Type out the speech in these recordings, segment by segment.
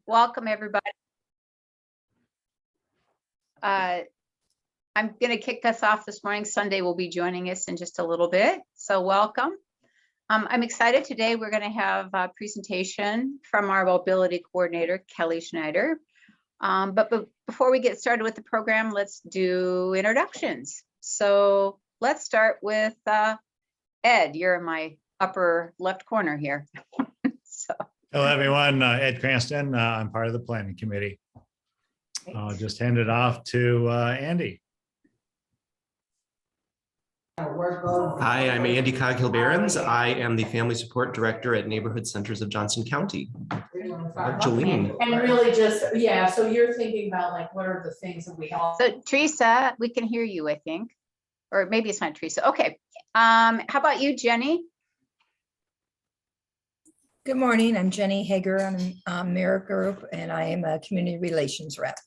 Welcome, everybody. I'm going to kick us off this morning. Sunday will be joining us in just a little bit, so welcome. I'm excited today. We're going to have a presentation from our mobility coordinator, Kelly Schneider. But before we get started with the program, let's do introductions. So let's start with Ed. You're in my upper left corner here. Hello, everyone. Ed Cranston. I'm part of the planning committee. I'll just hand it off to Andy. Hi, I'm Andy Coghill-Barons. I am the Family Support Director at Neighborhood Centers of Johnson County. Jolene. And really just, yeah, so you're thinking about like, what are the things that we all. So Teresa, we can hear you, I think. Or maybe it's not Teresa. Okay. How about you, Jenny? Good morning, I'm Jenny Hager. I'm Merit Group and I am a community relations rep.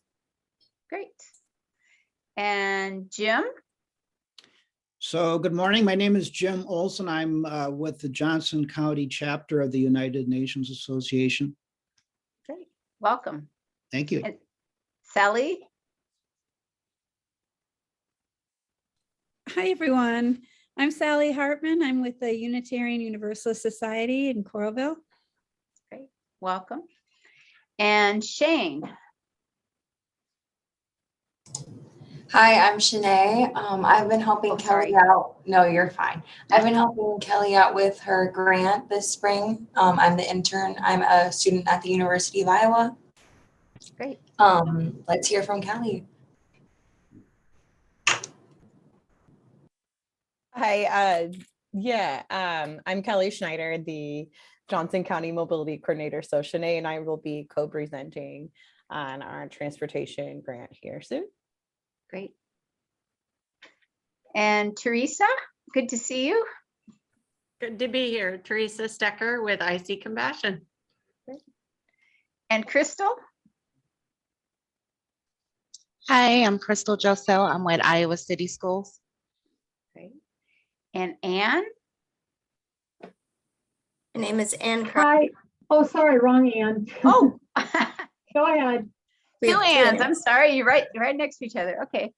Great. And Jim? So good morning. My name is Jim Olson. I'm with the Johnson County chapter of the United Nations Association. Great. Welcome. Thank you. And Sally? Hi, everyone. I'm Sally Hartman. I'm with the Unitarian Universalist Society in Coralville. Great. Welcome. And Shane? Hi, I'm Shanae. I've been helping Kelly out. No, you're fine. I've been helping Kelly out with her grant this spring. I'm the intern. I'm a student at the University of Iowa. Great. Let's hear from Kelly. Hi, I'm Kelly Schneider, the Johnson County Mobility Coordinator. So Shanae and I will be co-presenting on our transportation grant here soon. Great. And Teresa, good to see you. Good to be here. Teresa Stecker with IC Compassion. Great. And Crystal? Hi, I'm Crystal Josell. I'm with Iowa City Schools. Great. And Anne? My name is Anne. Hi. Oh, sorry, wrong Anne. Oh, go ahead. Two Anns. I'm sorry. You're right next to each other. Okay.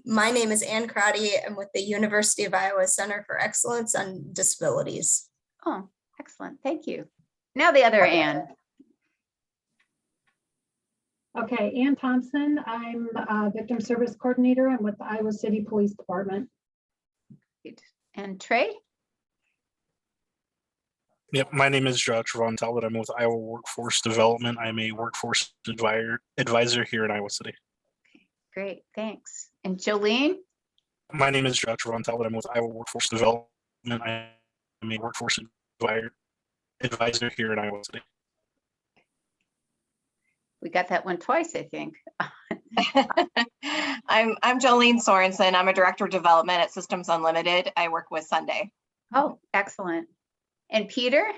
My name is Anne Crotty. I'm with the University of Iowa Center for Excellence on Disabilities. Oh, excellent. Thank you. Now the other Anne. Okay, Ann Thompson. I'm a victim service coordinator. I'm with the Iowa City Police Department. Great. And Trey? Yep, my name is Trevon Talbot. I'm with Iowa Workforce Development. I'm a workforce advisor here in Iowa City. Okay, great, thanks. And Jolene? My name is Trevon Talbot. I'm with Iowa Workforce Development. I'm a workforce advisor here in Iowa City. We got that one twice, I think. I'm Jolene Sorensen. I'm a director of development at Systems Unlimited. I work with Sunday. Oh, excellent. And Peter?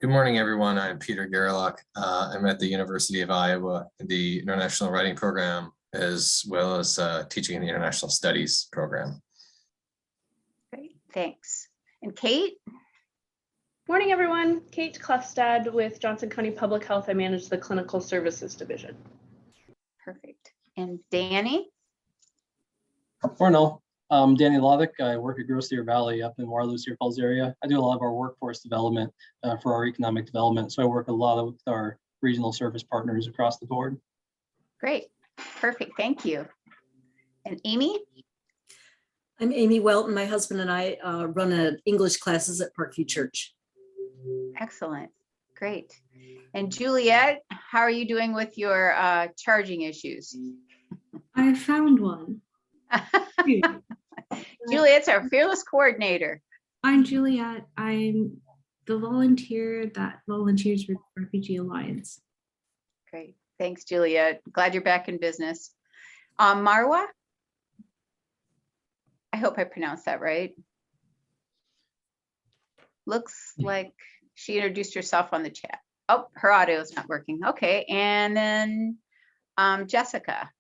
Good morning, everyone. I'm Peter Gerlach. I'm at the University of Iowa in the International Writing Program, as well as teaching in the International Studies program. Great, thanks. And Kate? Morning, everyone. Kate Klefstad with Johnson County Public Health. I manage the Clinical Services Division. Perfect. And Danny? Morning. Danny Lovick. I work at Gross Deer Valley up in Waterloo, Cedar Falls area. I do a lot of our workforce development for our economic development. So I work a lot with our regional service partners across the board. Great. Perfect. Thank you. And Amy? I'm Amy Welton. My husband and I run English classes at Parkview Church. Excellent. Great. And Juliet, how are you doing with your charging issues? I found one. Juliet's our fearless coordinator. I'm Juliet. I'm the volunteer that volunteers with Refugee Alliance. Great. Thanks, Juliet. Glad you're back in business. Marwa? I hope I pronounced that right. Looks like she introduced herself on the chat. Oh, her audio is not working. Okay. And then Jessica.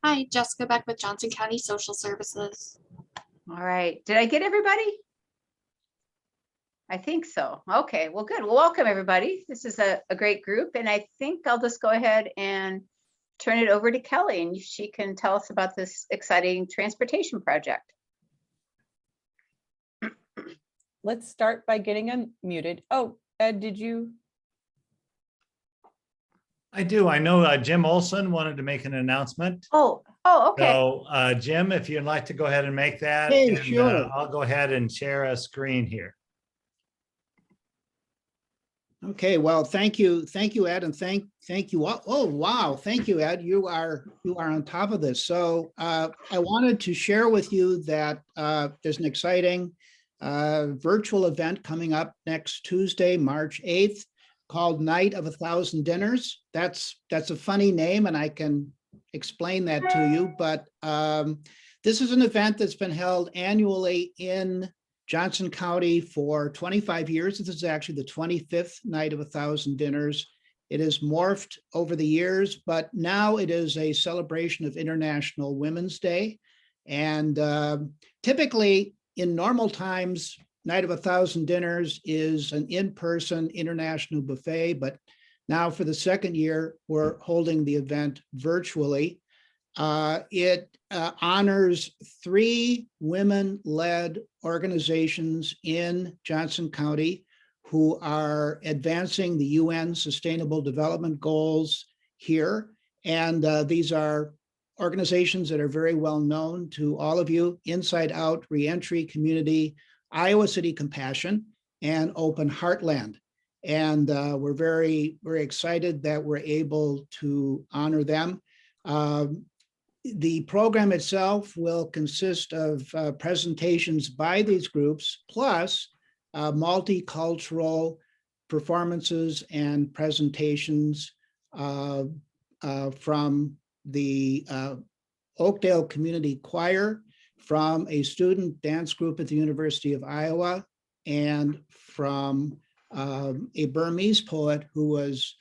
Hi, Jessica Beck with Johnson County Social Services. All right. Did I get everybody? I think so. Okay, well, good. Well, welcome, everybody. This is a great group, and I think I'll just go ahead and turn it over to Kelly, and she can tell us about this exciting transportation project. Let's start by getting unmuted. Oh, Ed, did you? I do. I know Jim Olson wanted to make an announcement. Oh, okay. So Jim, if you'd like to go ahead and make that, Hey, and, sure. I'll go ahead and share a screen here. Okay, well, thank you, Ed, and thank you all. Oh, wow, thank you, Ed. You are on top of this. So I wanted to share with you that there's an exciting virtual event coming up next Tuesday, March 8th, called Night of 1,000 Dinners. That's a funny name, and I can explain that to you. But this is an event that's been held annually in Johnson County for 25 years. This is actually the 25th Night of 1,000 Dinners. It has morphed over the years, but now it is a celebration of International Women's Day. And typically, in normal times, Night of 1,000 Dinners is an in-person international buffet, but now for the second year, we're holding the event virtually. It honors 3 women-led organizations in Johnson County who are advancing the UN Sustainable Development Goals here. And these are organizations that are very well known to all of you: Inside Out, Reentry Community, Iowa City Compassion, and Open Heartland. And we're very, very excited that we're able to honor them. The program itself will consist of presentations by these groups, plus multicultural performances and presentations from the Oakdale Community Choir, from a student dance group at the University of Iowa, and from a Burmese poet who was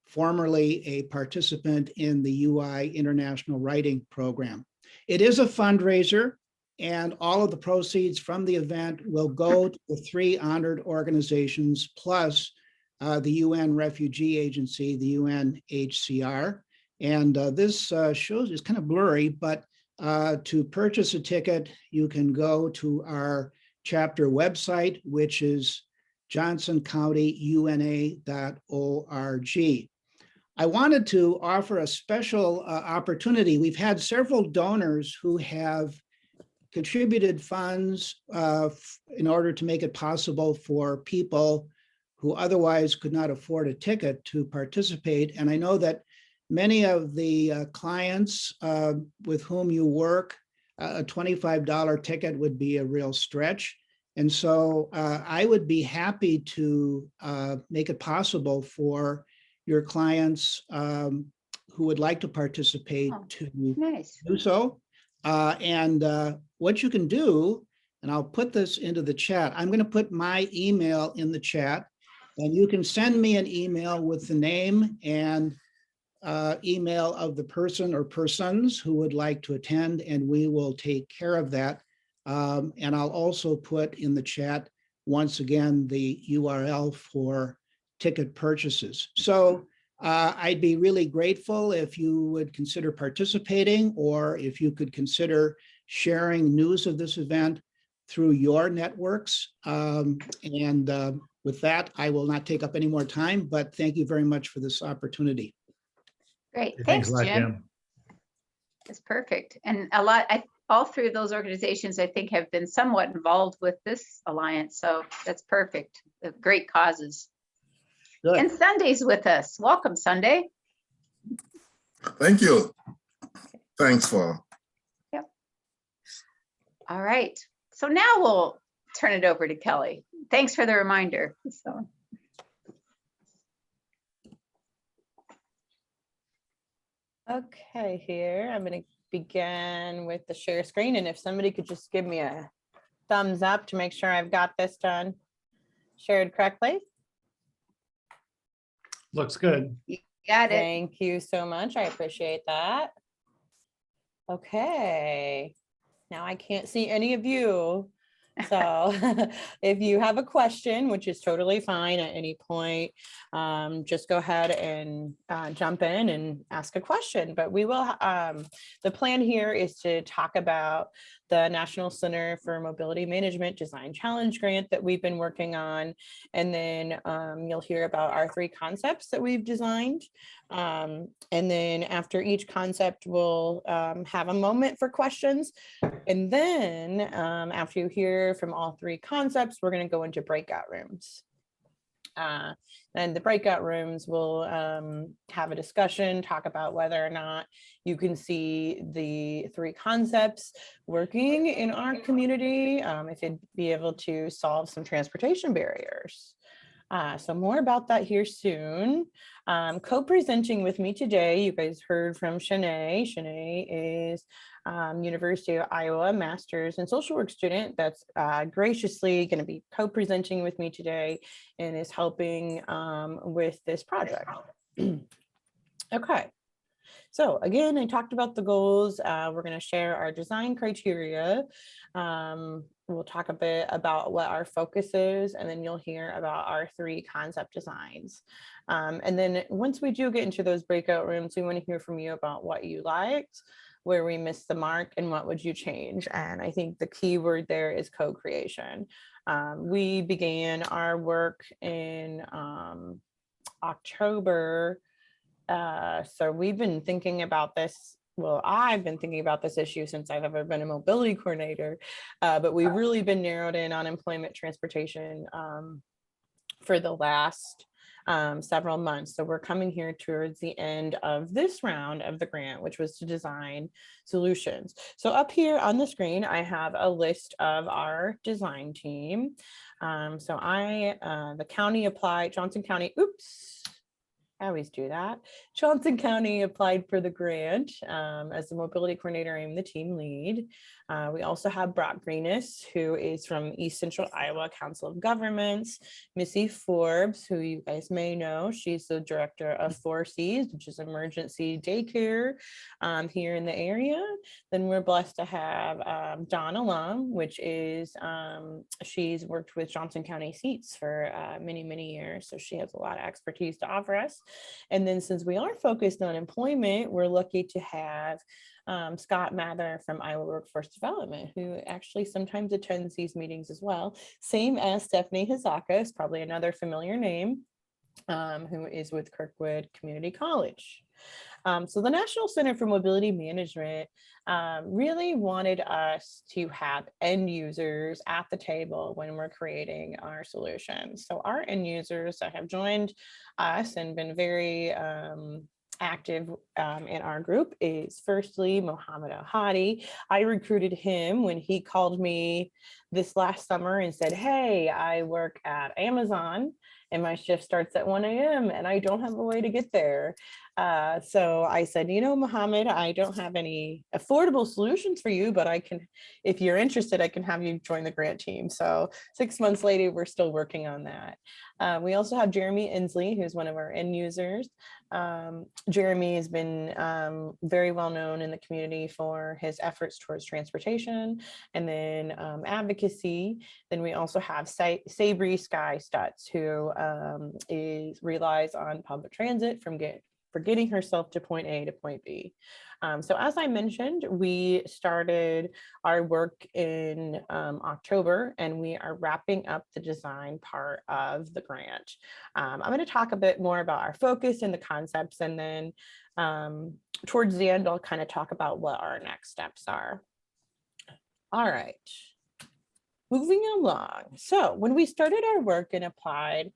formerly a participant in the UI International Writing Program. It is a fundraiser, and all of the proceeds from the event will go to the 3 honored organizations, plus the UN Refugee Agency, the UNHCR. And this shows, it's kind of blurry, but to purchase a ticket, you can go to our chapter website, which is johnsoncountyuna.org. I wanted to offer a special opportunity. We've had several donors who have contributed funds in order to make it possible for people who otherwise could not afford a ticket to participate. And I know that many of the clients with whom you work, a $25 ticket would be a real stretch. And so I would be happy to make it possible for your clients who would like to participate to do so. And what you can do, and I'll put this into the chat, I'm going to put my email in the chat, and you can send me an email with the name and email of the person or persons who would like to attend, and we will take care of that. And I'll also put in the chat, once again, the URL for ticket purchases. So I'd be really grateful if you would consider participating, or if you could consider sharing news of this event through your networks. With that, I will not take up any more time, but thank you very much for this opportunity. Great, Thanks thanks, a lot, Jim. That's perfect. And all 3 of those organizations, I think, have been somewhat involved with this alliance. So that's perfect. Great causes. Good. And Sunday's with us. Welcome, Sunday. Thank you. Thanks for. Yep. All right. So now we'll turn it over to Kelly. Thanks for the reminder. So. Okay, here I'm going to begin with the share screen, and if somebody could just give me a thumbs up to make sure I've got this done shared correctly. Looks good. You got it. Thank you so much. I appreciate that. Okay. Now I can't see any of you, So if you have a question, which is totally fine at any point, just go ahead and jump in and ask a question. But we will, the plan here is to talk about the National Center for Mobility Management Design Challenge grant that we've been working on. And then you'll hear about our 3 concepts that we've designed. And then after each concept, we'll have a moment for questions. And then after you hear from all 3 concepts, we're going to go into breakout rooms. And the breakout rooms will have a discussion, talk about whether or not you can see the 3 concepts working in our community, if you'd be able to solve some transportation barriers. So more about that here soon. Co-presenting with me today, you guys heard from Shanae. Shanae is University of Iowa Master's in Social Work student that's graciously going to be co-presenting with me today and is helping with this project. Okay. So again, I talked about the goals. We're going to share our design criteria. We'll talk a bit about what our focus is, and then you'll hear about our 3 concept designs. And then once we do get into those breakout rooms, we want to hear from you about what you liked, where we missed the mark, and what would you change. And I think the key word there is co-creation. We began our work in October. So we've been thinking about this. Well, I've been thinking about this issue since I've ever been a mobility coordinator, but we've really been narrowed in on employment transportation for the last several months. So we're coming here towards the end of this round of the grant, which was to design solutions. So up here on the screen, I have a list of our design team. So the county applied, Johnson County, oops. I always do that. Johnson County applied for the grant. As the mobility coordinator, I'm the team lead. We also have Brock Greenis, who is from East Central Iowa Council of Governments. Missy Forbes, who you guys may know, she's the director of 4Cs, which is emergency daycare here in the area. Then we're blessed to have Dawn Alum, which is, she's worked with Johnson County Seats for many, many years. So she has a lot of expertise to offer us. And then since we are focused on employment, we're lucky to have Scott Mather from Iowa Workforce Development, who actually sometimes attends these meetings as well. Same as Stephanie Hazaka, is probably another familiar name, who is with Kirkwood Community College. So the National Center for Mobility Management really wanted us to have end users at the table when we're creating our solutions. So our end users that have joined us and been very active in our group is firstly Mohammed Al-Hadi. I recruited him when he called me this last summer and said, hey, I work at Amazon and my shift starts at 1 a.m. and I don't have a way to get there. So I said, you know, Mohammed, I don't have any affordable solutions for you, but I can, if you're interested, I can have you join the grant team. So 6 months later, we're still working on that. We also have Jeremy Inslee, who's one of our end users. Jeremy has been very well known in the community for his efforts towards transportation and then advocacy. Then we also have Sabri Sky Stutz, who relies on public transit for getting herself to point A to point B. So as I mentioned, we started our work in October, and we are wrapping up the design part of the grant. I'm going to talk a bit more about our focus and the concepts, and then towards the end, I'll kind of talk about what our next steps are. All right. Moving along. So when we started our work and applied,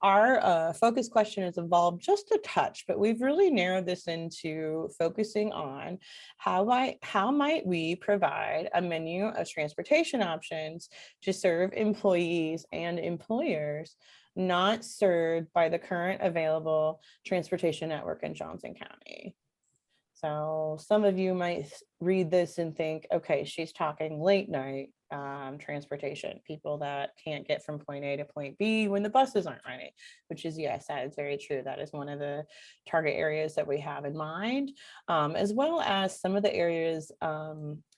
our focus question has evolved just a touch, but we've really narrowed this into focusing on how might we provide a menu of transportation options to serve employees and employers not served by the current available transportation network in Johnson County. So some of you might read this and think, okay, she's talking late night transportation, people that can't get from point A to point B when the buses aren't running, which is, yes, that is very true. That is one of the target areas that we have in mind, as well as some of the areas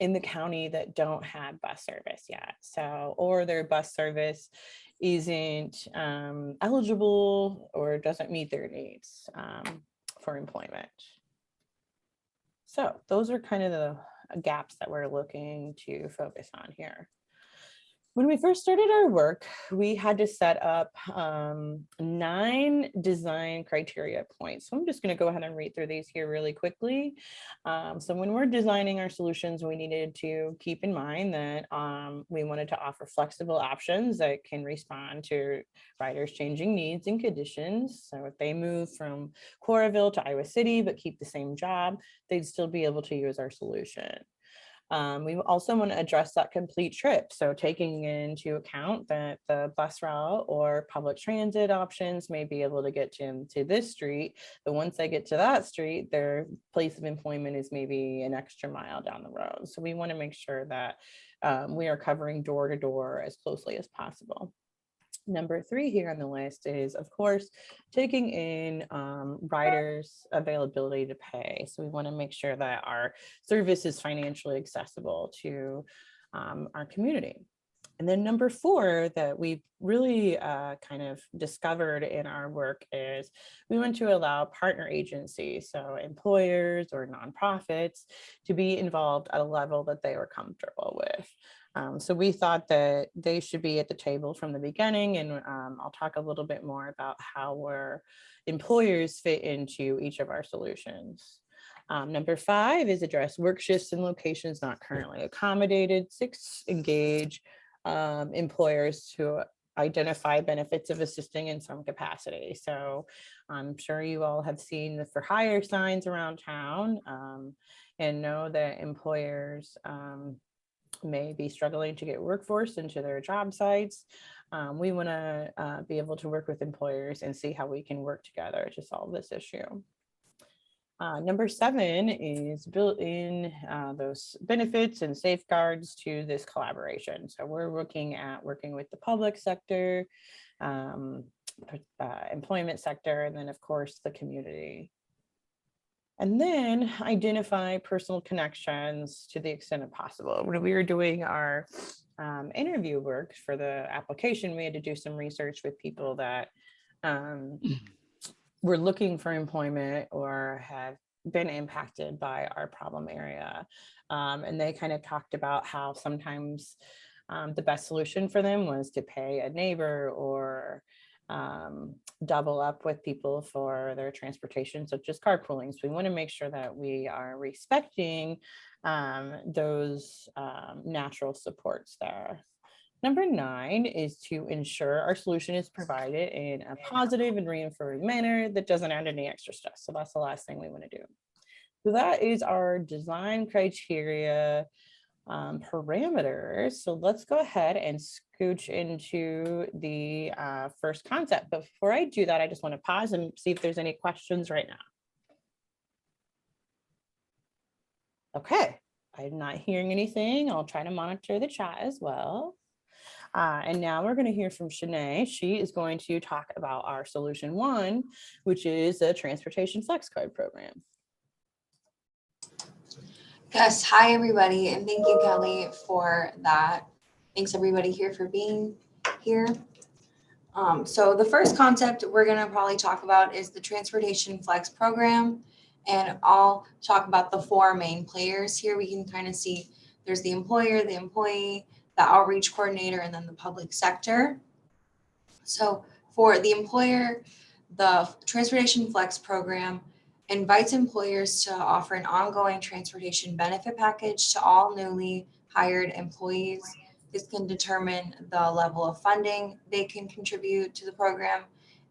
in the county that don't have bus service yet. So, or their bus service isn't eligible or doesn't meet their needs for employment. So those are kind of the gaps that we're looking to focus on here. When we first started our work, we had to set up 9 design criteria points. So I'm just going to go ahead and read through these here really quickly. So when we're designing our solutions, we needed to keep in mind that we wanted to offer flexible options that can respond to riders' changing needs and conditions. So if they move from Coralville to Iowa City, but keep the same job, they'd still be able to use our solution. We also want to address that complete trip. So taking into account that the bus route or public transit options may be able to get them to this street, but once they get to that street, their place of employment is maybe an extra mile down the road. So we want to make sure that we are covering door to door as closely as possible. Number 3 here on the list is, of course, taking in riders' availability to pay. So we want to make sure that our service is financially accessible to our community. And then number 4 that we've really kind of discovered in our work is we want to allow partner agencies, so employers or nonprofits, to be involved at a level that they are comfortable with. So we thought that they should be at the table from the beginning, and I'll talk a little bit more about how employers fit into each of our solutions. Number 5 is address work shifts and locations not currently accommodated. 6, engage employers to identify benefits of assisting in some capacity. So I'm sure you all have seen the for hire signs around town and know that employers may be struggling to get workforce into their job sites. We want to be able to work with employers and see how we can work together to solve this issue. Number 7 is build in those benefits and safeguards to this collaboration. So we're looking at working with the public sector, employment sector, and then of course the community. And then identify personal connections to the extent of possible. When we were doing our interview work for the application, we had to do some research with people that were looking for employment or have been impacted by our problem area. And they kind of talked about how sometimes the best solution for them was to pay a neighbor or double up with people for their transportation, such as carpooling. So we want to make sure that we are respecting those natural supports there. Number 9 is to ensure our solution is provided in a positive and reinforcing manner that doesn't add any extra stress. So that's the last thing we want to do. So that is our design criteria parameters. So let's go ahead and scooch into the first concept. But before I do that, I just want to pause and see if there's any questions right now. Okay, I'm not hearing anything. I'll try to monitor the chat as well. And now we're going to hear from Shanae. She is going to talk about our solution 1, which is the Transportation Flex Card program. Yes, hi everybody, and thank you, Kelly, for that. Thanks everybody here for being here. So the first concept we're gonna probably talk about is the Transportation Flex program, and I'll talk about the 4 main players here. We can kind of see there's the employer, the employee, the outreach coordinator, and then the public sector. So for the employer, the Transportation Flex program invites employers to offer an ongoing transportation benefit package to all newly hired employees. This can determine the level of funding they can contribute to the program.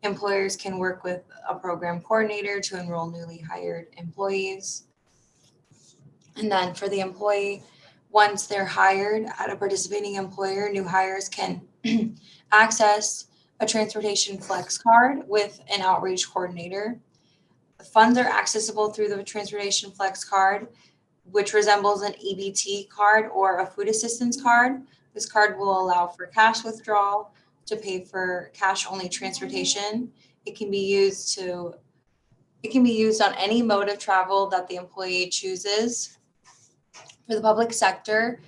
Employers can work with a program coordinator to enroll newly hired employees. And then for the employee, once they're hired at a participating employer, new hires can access a Transportation Flex card with an outreach coordinator. The funds are accessible through the Transportation Flex card, which resembles an EBT card or a food assistance card, This card will allow for cash withdrawal to pay for cash-only transportation. It can be used on any mode of travel that the employee chooses. For the public sector,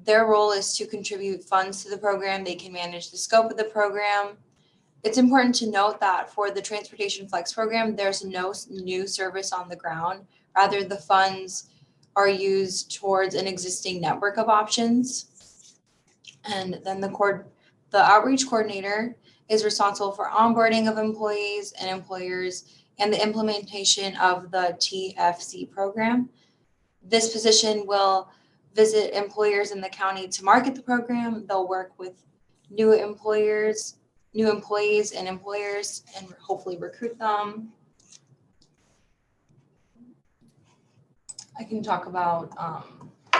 their role is to contribute funds to the program. They can manage the scope of the program. It's important to note that for the Transportation Flex program, there's no new service on the ground. Rather, the funds are used towards an existing network of options. And then the outreach coordinator is responsible for onboarding of employees and employers and the implementation of the TFC program. This position will visit employers in the county to market the program. They'll work with new employees and employers and hopefully recruit them. I can talk about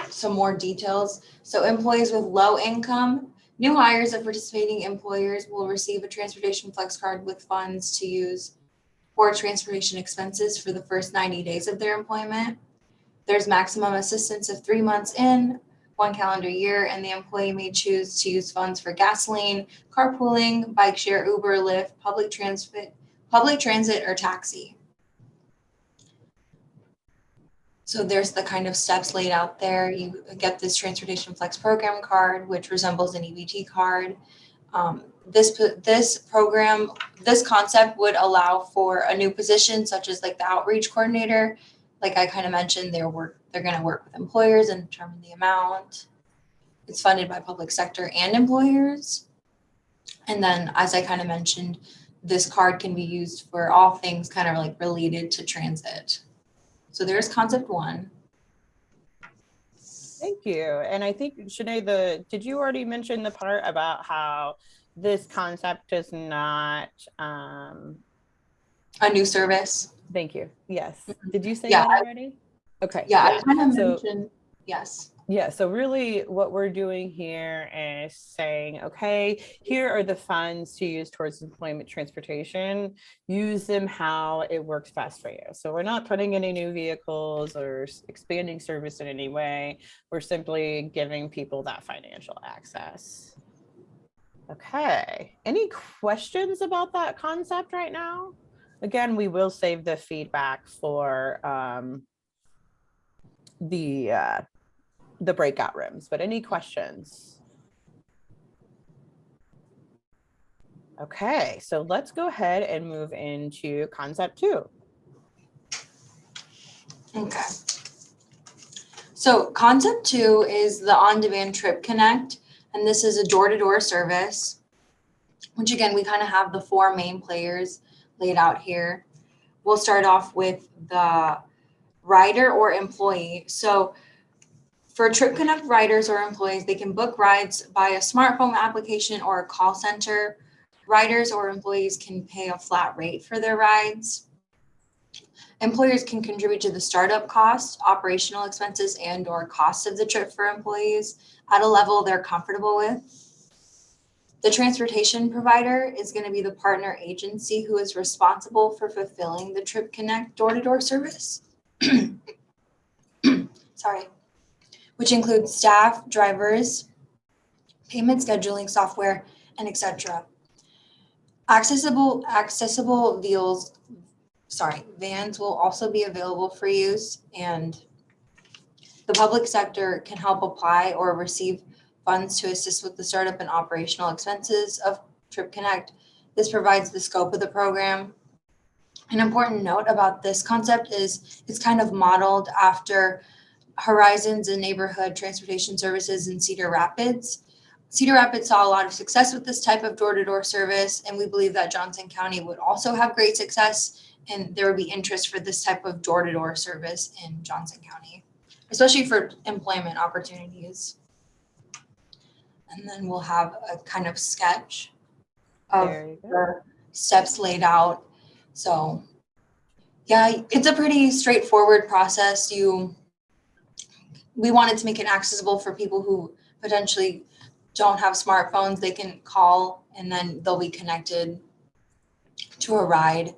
some more details. So employees with low income, new hires of participating employers will receive a Transportation Flex card with funds to use for transportation expenses for the first 90 days of their employment. There's maximum assistance of 3 months in 1 calendar year, and the employee may choose to use funds for gasoline, carpooling, bike share, Uber, Lyft, public transit, or taxi. So there's the kind of steps laid out there. You get this Transportation Flex program card, which resembles an EBT card. This concept would allow for a new position, such as like the outreach coordinator. Like I kind of mentioned, they're going to work with employers and determine the amount. It's funded by public sector and employers. And then, as I kind of mentioned, this card can be used for all things kind of like related to transit. So there's concept one. Thank you. And I think, Shanae, did you already mention the part about how this concept is not a new service? Thank you. Yes. Did you say that already? Okay. Yeah, I kind of mentioned, yes. Yeah, so really what we're doing here is saying, okay, here are the funds to use towards employment transportation. Use them how it works best for you. So we're not putting any new vehicles or expanding service in any way. We're simply giving people that financial access. Okay, any questions about that concept right now? Again, we will save the feedback for the breakout rooms, but any questions? Okay, so let's go ahead and move into concept 2. Okay. So concept 2 is the on-demand trip connect, and this is a door-to-door service, which again, we kind of have the 4 main players laid out here. We'll start off with the rider or employee. So for Trip Connect riders or employees, they can book rides by a smartphone application or a call center. Riders or employees can pay a flat rate for their rides. Employers can contribute to the startup costs, operational expenses, and/or costs of the trip for employees at a level they're comfortable with. The transportation provider is going to be the partner agency who is responsible for fulfilling the Trip Connect door-to-door service. Sorry. Which includes staff, drivers, payment scheduling software, and etc. Accessible vans will also be available for use, and the public sector can help apply or receive funds to assist with the startup and operational expenses of Trip Connect. This provides the scope of the program. An important note about this concept is it's kind of modeled after Horizons and Neighborhood Transportation Services in Cedar Rapids. Cedar Rapids saw a lot of success with this type of door-to-door service, and we believe that Johnson County would also have great success, and there would be interest for this type of door-to-door service in Johnson County, especially for employment opportunities. And then we'll have a kind of sketch of the steps laid out. So yeah, it's a pretty straightforward process. We wanted to make it accessible for people who potentially don't have smartphones. They can call and then they'll be connected to a ride.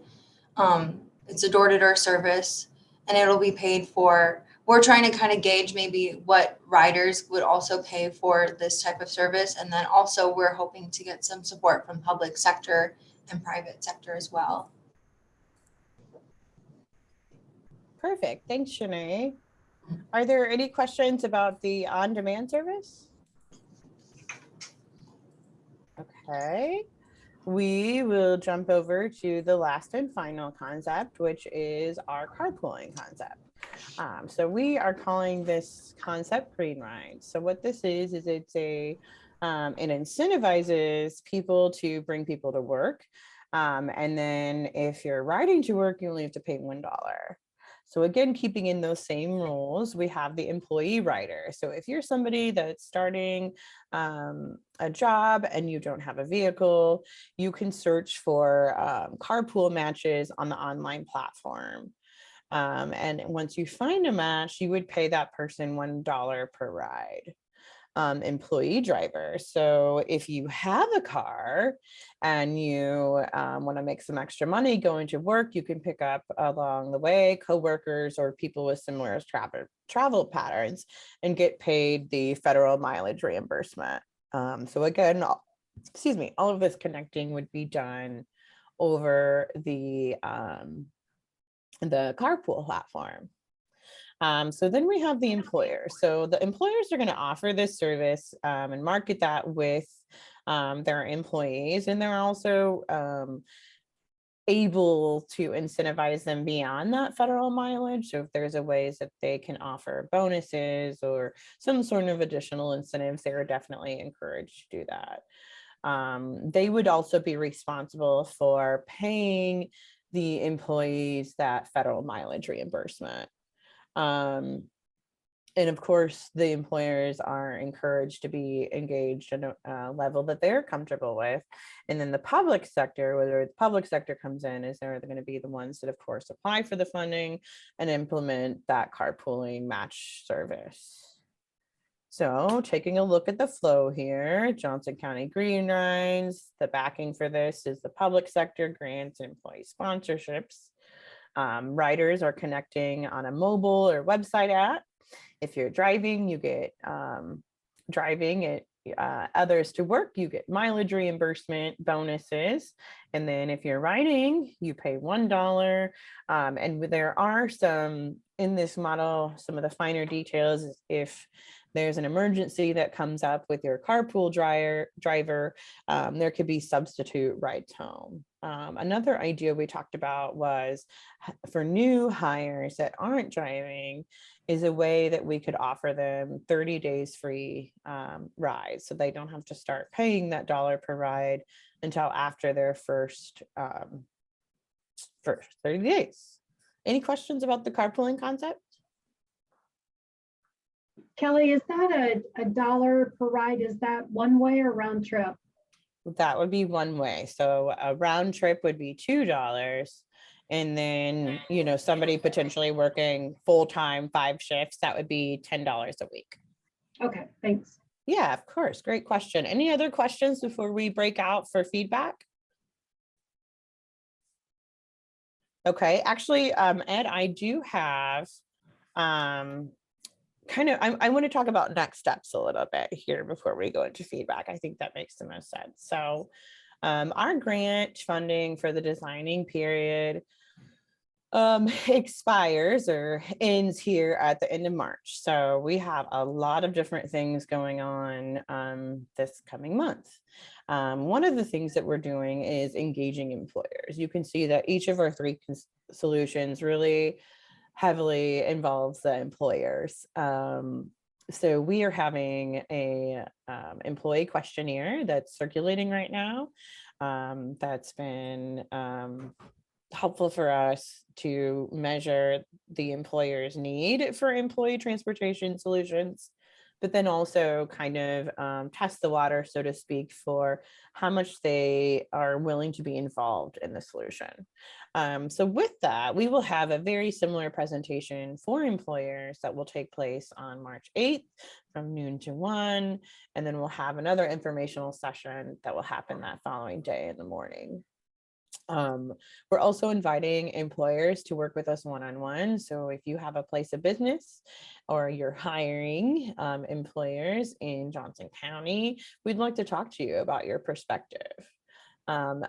It's a door-to-door service, and it'll be paid for we're trying to kind of gauge maybe what riders would also pay for this type of service. And then also we're hoping to get some support from public sector and private sector as well. Perfect. Thanks, Shanae. Are there any questions about the on-demand service? Okay. We will jump over to the last and final concept, which is our carpooling concept. So we are calling this concept Green Ride. So what this is it's it incentivizes people to bring people to work. And then if you're riding to work, you only have to pay $1. So again, keeping in those same rules, we have the employee rider. So if you're somebody that's starting a job and you don't have a vehicle, you can search for carpool matches on the online platform. And once you find a match, you would pay that person $1 per ride. Employee driver. So if you have a car and you want to make some extra money going to work, you can pick up along the way coworkers or people with similar travel patterns and get paid the federal mileage reimbursement. So again, excuse me, all of this connecting would be done over the carpool platform. So then we have the employer. So the employers are going to offer this service and market that with their employees, and they're also able to incentivize them beyond that federal mileage. So if there's a ways that they can offer bonuses or some sort of additional incentives, they are definitely encouraged to do that. They would also be responsible for paying the employees that federal mileage reimbursement. And of course, the employers are encouraged to be engaged at a level that they're comfortable with. And then the public sector, whether the public sector comes in, is they're going to be the ones that, of course, apply for the funding and implement that carpooling match service. So taking a look at the flow here, Johnson County Green Rides, the backing for this is the public sector grants and employee sponsorships. Riders are connecting on a mobile or website app. If you're driving, you get driving it. Others to work, you get mileage reimbursement bonuses. And then if you're riding, you pay $1. And there are some in this model, some of the finer details. If there's an emergency that comes up with your carpool driver, there could be substitute rides home. Another idea we talked about was for new hires that aren't driving is a way that we could offer them 30 days free rides. So they don't have to start paying that $1 per ride until after their first 30 days. Any questions about the carpooling concept? Kelly, is that a $1 per ride? Is that one way or round trip? That would be one way. So a round trip would be $2. And then, you know, somebody potentially working full-time 5 shifts, that would be $10 a week. Okay, thanks. Yeah, of course. Great question. Any other questions before we break out for feedback? Okay, actually, Ed, I do have I want to talk about next steps a little bit here before we go into feedback. I think that makes the most sense. So our grant funding for the designing period expires or ends here at the end of March. So we have a lot of different things going on this coming month. One of the things that we're doing is engaging employers. You can see that each of our 3 solutions really heavily involves the employers. So we are having a employee questionnaire that's circulating right now. That's been helpful for us to measure the employer's need for employee transportation solutions, but then also kind of test the water, so to speak, for how much they are willing to be involved in the solution. So with that, we will have a very similar presentation for employers that will take place on March 8th from noon to 1, and then we'll have another informational session that will happen that following day in the morning. We're also inviting employers to work with us one-on-one. So if you have a place of business or you're hiring employers in Johnson County, we'd like to talk to you about your perspective.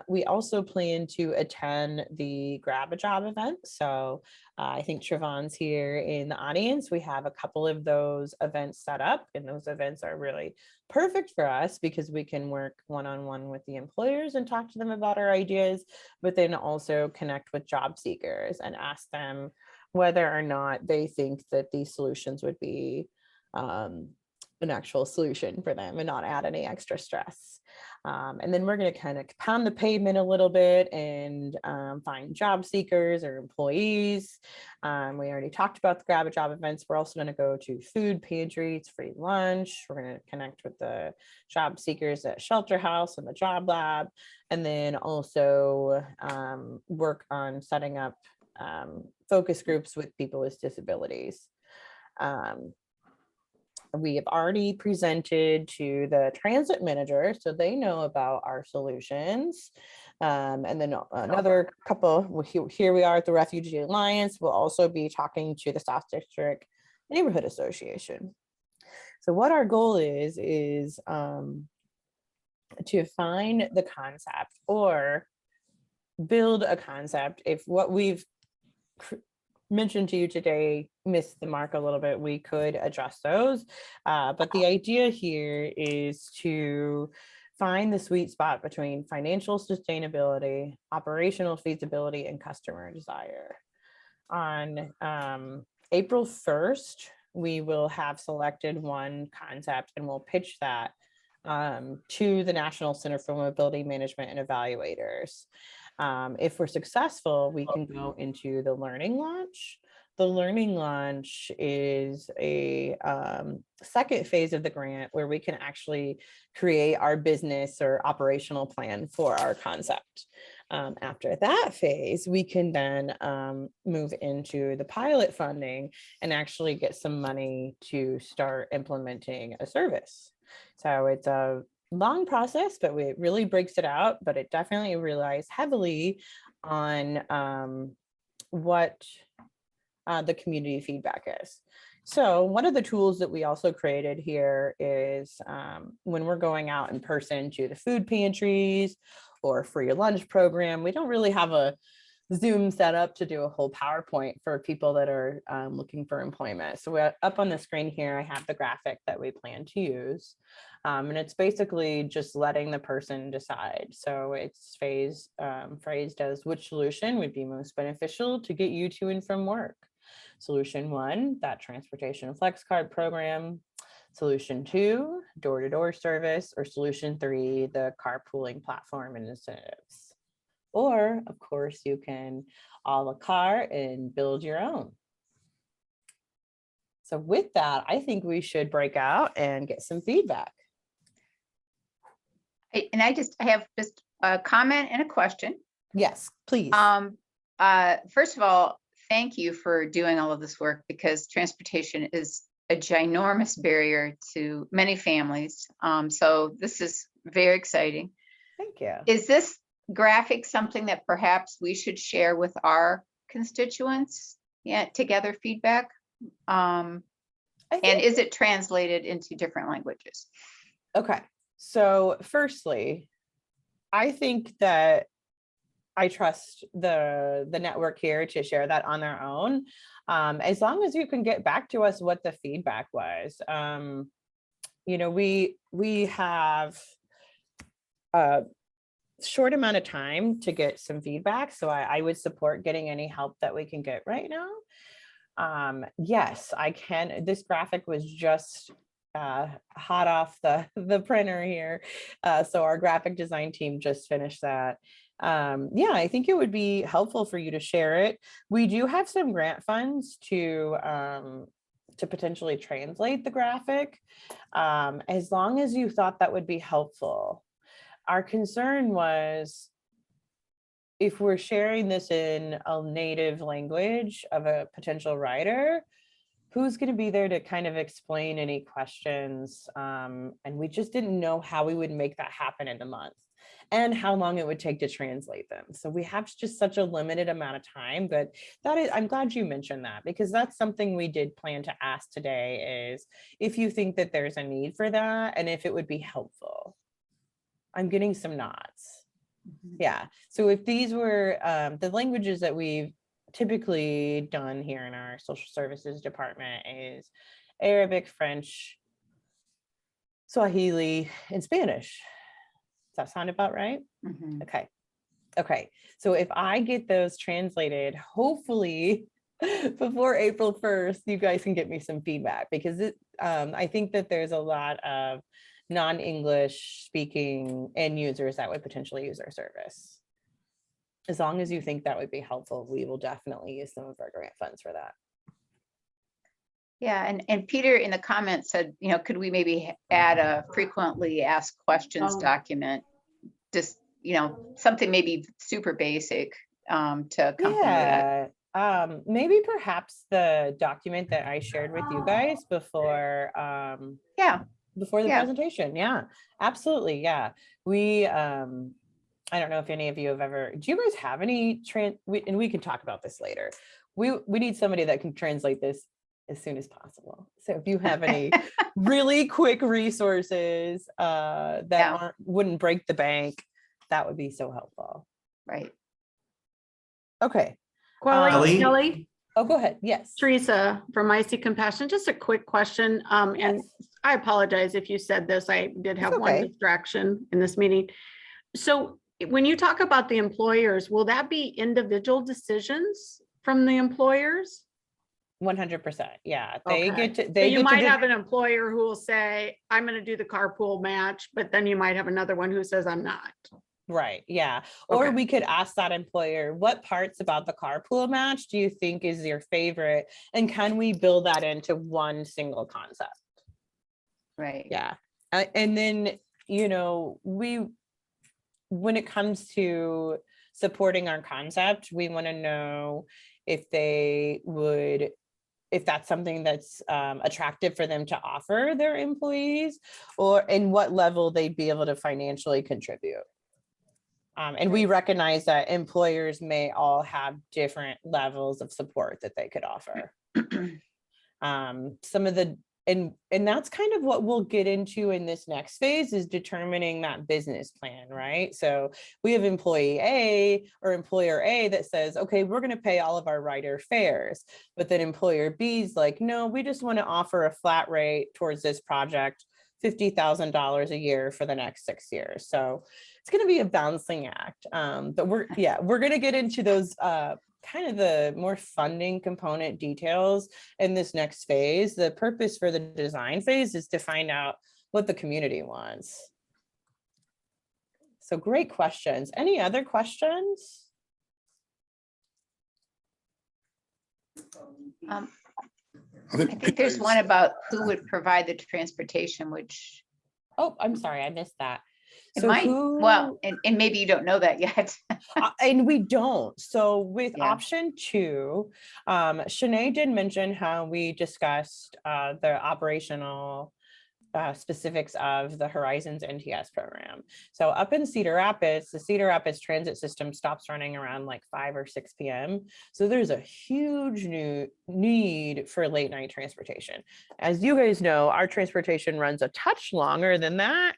We also plan to attend the Grab a Job event. So I think Trevon's here in the audience. We have a couple of those events set up, and those events are really perfect for us because we can work one-on-one with the employers and talk to them about our ideas, but then also connect with job seekers and ask them whether or not they think that these solutions would be an actual solution for them and not add any extra stress. And then we're going to kind of pound the pavement a little bit and find job seekers or employees. We already talked about the Grab a Job events. We're also going to go to food pantries, free lunch. We're going to connect with the job seekers at Shelter House and the Job Lab, and then also work on setting up focus groups with people with disabilities. We have already presented to the transit manager, so they know about our solutions. And then another couple, here we are at the Refugee Alliance. We'll also be talking to the South District Neighborhood Association. So what our goal is to find the concept or build a concept. If what we've mentioned to you today missed the mark a little bit, we could adjust those. But the idea here is to find the sweet spot between financial sustainability, operational feasibility, and customer desire. On April 1st, we will have selected one concept and we'll pitch that to the National Center for Mobility Management and Evaluators. If we're successful, we can go into the learning launch. The learning launch is a second phase of the grant where we can actually create our business or operational plan for our concept. After that phase, we can then move into the pilot funding and actually get some money to start implementing a service. So it's a long process, but it really breaks it out, but it definitely relies heavily on what the community feedback is. So one of the tools that we also created here is when we're going out in person to the food pantries or free lunch program, we don't really have a Zoom set up to do a whole PowerPoint for people that are looking for employment. So up on the screen here, I have the graphic that we plan to use. And it's basically just letting the person decide. So it's phrased as which solution would be most beneficial to get you to and from work. Solution 1, that transportation flex card program. Solution 2, door-to-door service, or solution 3, the carpooling platform and incentives. Or, of course, you can a la carte and build your own. So with that, I think we should break out and get some feedback. I have just a comment and a question. Yes, please. First of all, thank you for doing all of this work, because transportation is a ginormous barrier to many families. So this is very exciting. Thank you. Is this graphic something that perhaps we should share with our constituents? Yeah, to gather feedback. And is it translated into different languages? Okay. So firstly, I think that I trust the network here to share that on their own. As long as you can get back to us what the feedback was. You know, we have a short amount of time to get some feedback. So I would support getting any help that we can get right now. Yes, I can. This graphic was just hot off the printer here. So our graphic design team just finished that. Yeah, I think it would be helpful for you to share it. We do have some grant funds to potentially translate the graphic, as long as you thought that would be helpful. Our concern was, if we're sharing this in a native language of a potential writer, who's going to be there to kind of explain any questions? And we just didn't know how we would make that happen in a month. and how long it would take to translate them. So we have just such a limited amount of time, but that is, I'm glad you mentioned that, because that's something we did plan to ask today, is if you think that there's a need for that and if it would be helpful. I'm getting some nods. Yeah, so if these were the languages that we've typically done here in our social services department is Arabic, French, Swahili, and Spanish. Does that sound about right? Mhm. Okay. Okay. So if I get those translated, hopefully before April 1st, you guys can get me some feedback, because I think that there's a lot of non-English speaking end users that would potentially use our service. As long as you think that would be helpful, we will definitely use some of our grant funds for that. Yeah, and Peter in the comments said, you know, could we maybe add a frequently asked questions document? Just, you know, something maybe super basic to accompany that. Yeah, maybe perhaps the document that I shared with you guys before, before the presentation. Yeah, absolutely. Yeah, we, I don't know if any of you have ever, do you guys have any, and we can talk about this later. We need somebody that can translate this as soon as possible. So if you have any really quick resources that wouldn't break the bank, that would be so helpful. Right. Okay. Kelly? Oh, go ahead. Yes. Teresa from IC Compassion, just a quick question. And I apologize if you said this, I did have one distraction in this meeting. So when you talk about the employers, will that be individual decisions from the employers? 100%. Yeah. They get to, so you might have an employer who will say, I'm going to do the carpool match, but then you might have another one who says, I'm not. Right. Yeah. Or we could ask that employer, what parts about the carpool match do you think is your favorite? And can we build that into one single concept? Right. Yeah. And then, you know, when it comes to supporting our concept, we want to know if that's something that's attractive for them to offer their employees, or in what level they'd be able to financially contribute. And we recognize that employers may all have different levels of support that they could offer. Some of the, and that's kind of what we'll get into in this next phase, is determining that business plan, right? So we have employee A or employer A that says, okay, we're going to pay all of our rider fares. But then employer B's like, no, we just want to offer a flat rate towards this project, $50,000 a year for the next 6 years. So it's going to be a balancing act. But we're going to get into those kind of the more funding component details in this next phase. The purpose for the design phase is to find out what the community wants. So great questions. Any other questions? I think there's one about who would provide the transportation, which. Oh, I'm sorry, I missed that. So well, and maybe you don't know that yet. And we don't. So with option 2, Shanae did mention how we discussed the operational specifics of the Horizons NTS program. So up in Cedar Rapids, the Cedar Rapids transit system stops running around like 5 or 6 p.m. So there's a huge new need for late night transportation. As you guys know, our transportation runs a touch longer than that.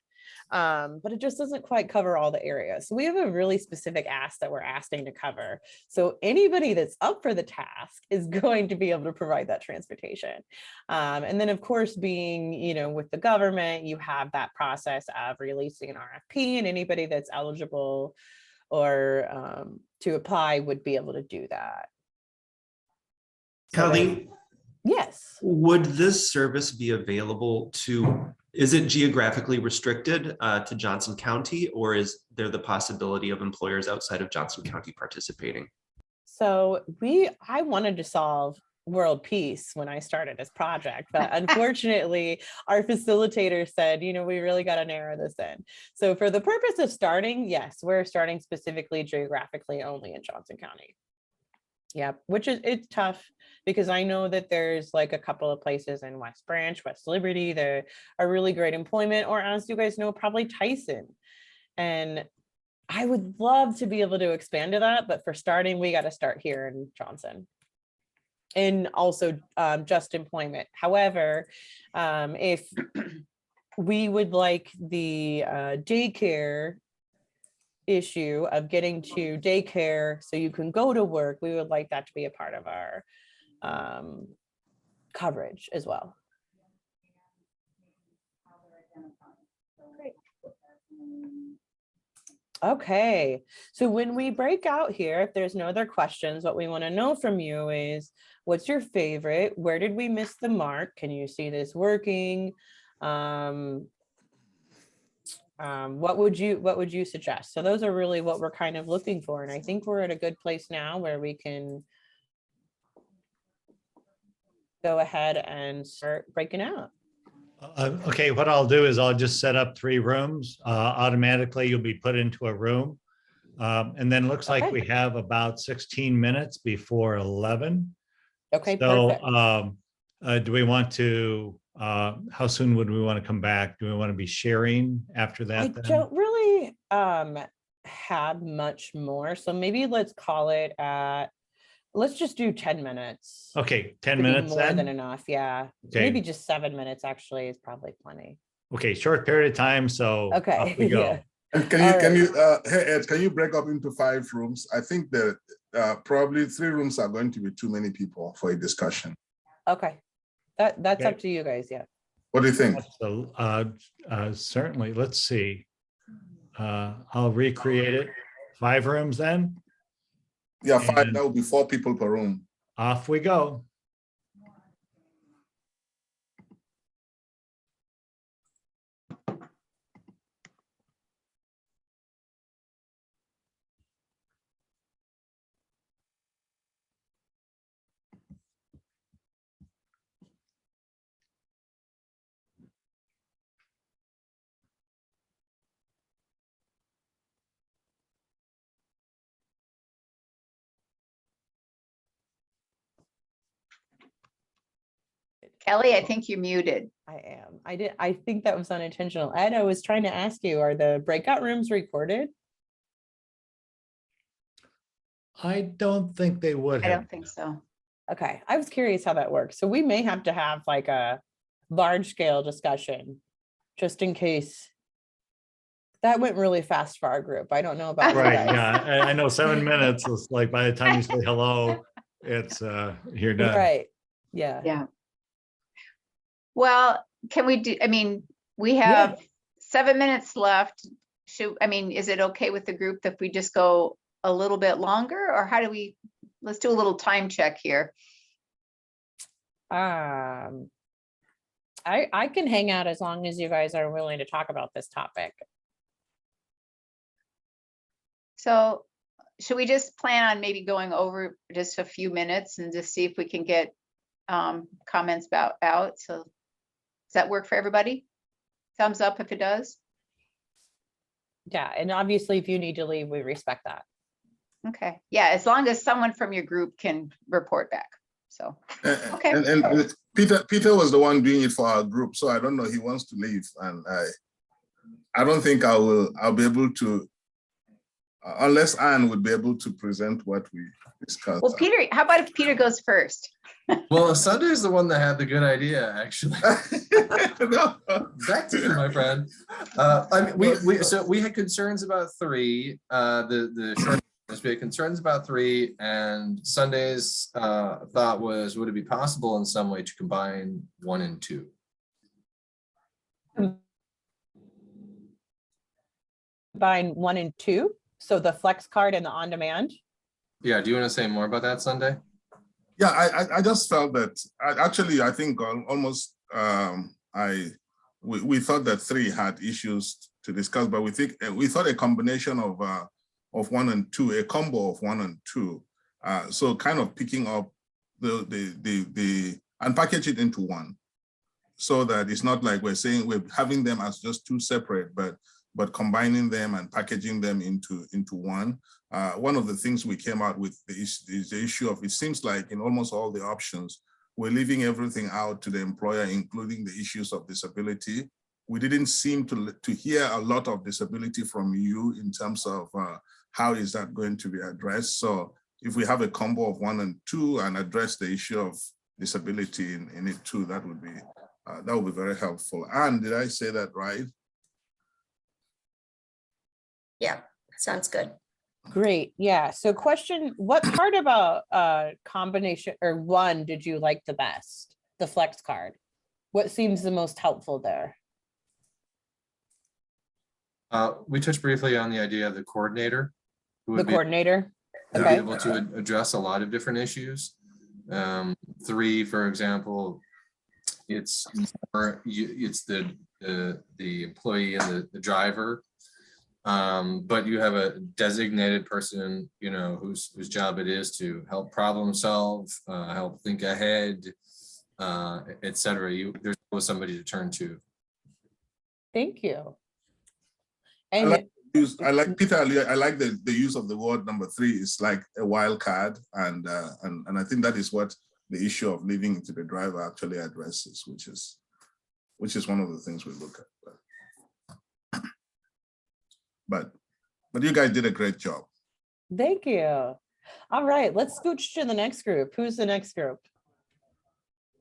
But it just doesn't quite cover all the areas. So we have a really specific ask that we're asking to cover. So anybody that's up for the task is going to be able to provide that transportation. And then of course, being, you know, with the government, you have that process of releasing an RFP, and anybody that's eligible or to apply would be able to do that. Kelly? Yes. Would this service be available to, is it geographically restricted to Johnson County, or is there the possibility of employers outside of Johnson County participating? So I wanted to solve world peace when I started this project, but unfortunately our facilitator said, you know, we really got to narrow this in. So for the purpose of starting, yes, we're starting specifically geographically only in Johnson County. Yeah, which is, it's tough because I know that there's like a couple of places in West Branch, West Liberty, that are really great employment, or as you guys know, probably Tyson. And I would love to be able to expand to that, but for starting, we got to start here in Johnson. And also just employment. However, if we would like the daycare issue of getting to daycare so you can go to work, we would like that to be a part of our coverage as well. Okay, so when we break out here, if there's no other questions, what we want to know from you is, what's your favorite? Where did we miss the mark? Can you see this working? What would you suggest? So those are really what we're kind of looking for. And I think we're at a good place now where we can go ahead and start breaking out. Okay, what I'll do is I'll just set up 3 rooms. Automatically, you'll be put into a room. And then it looks like we have about 16 minutes before 11. Okay, so, perfect. Do we want to, how soon would we want to come back? Do we want to be sharing after that? I then? don't really have much more. So maybe let's call it at, let's just do 10 minutes. Okay, 10 Could be minutes more then? than enough. Yeah. Okay. Maybe just 7 minutes actually is probably plenty. Okay, short period of time, so Okay, off we go. yeah. And can you, hey Ed, can you break up into 5 rooms? I think that probably 3 rooms are going to be too many people for a discussion. Okay. That's Okay. up to you guys. Yeah. What do you think? So, certainly, let's see. I'll recreate it. 5 rooms then? Yeah, 5, And that would be 4 people per room. off we go. Kelly, I think you're muted. I am. I think that was unintentional. Ed, I was trying to ask you, are the breakout rooms recorded? I don't think they would I have. don't think so. Okay. I was curious how that works. So we may have to have like a large scale discussion just in case. That went really fast for our group. I don't know about you Right, guys. yeah, I know 7 minutes is like, by the time you say hello, it's, you're done. Right. Yeah. Yeah. Well, can we do, I mean, we have 7 minutes left. Is it okay with the group if we just go a little bit longer, or how do we, let's do a little time check here. I can hang out as long as you guys are willing to talk about this topic. So should we just plan on maybe going over just a few minutes and just see if we can get comments out? So does that work for everybody? Thumbs up if it does. Yeah, and obviously if you need to leave, we respect that. Okay, yeah, as long as someone from your group can report back. So, okay. And Peter was the one doing it for our group, so I don't know, he wants to leave, and I don't think I'll be able to, unless Anne would be able to present what we discussed. Well, Peter, how about if Peter goes first? Well, Sunday's the one that had the good idea, actually. Back to you, my friend. I mean, so we had concerns about 3. The short we had concerns about 3, and Sunday's thought was, would it be possible in some way to combine 1 and 2? Combine 1 and 2, so the flex card and the on-demand. Yeah, do you want to say more about that, Sunday? Yeah, I just felt that, I think almost, we thought that 3 had issues to discuss, but we thought a combination of 1 and 2, a combo of 1 and 2. So kind of picking up and package it into 1, so that it's not like we're saying we're having them as just 2 separate, but combining them and packaging them into 1. One of the things we came out with is the issue of, it seems like in almost all the options, we're leaving everything out to the employer, including the issues of disability. we didn't seem to hear a lot of disability from you in terms of how is that going to be addressed. So if we have a combo of 1 and 2 and address the issue of disability in it too, that would be very helpful. And did I say that right? Yeah, sounds good. Great. Yeah. So question, what part about combination or 1 did you like the best? The flex card. What seems the most helpful there? We touched briefly on the idea of the coordinator. The coordinator. Be Okay. able to address a lot of different issues. 3, for example, it's the employee and the driver, but you have a designated person, you know, whose job it is to help problem solve, help think ahead, etc. There's always somebody to turn to. Thank you. I And like Peter. I like the use of the word number 3. It's like a wild card, and I think that is what the issue of leaving it to the driver actually addresses, which is one of the things we look at. But you guys did a great job. thank you. All right, let's switch to the next group. Who's the next group?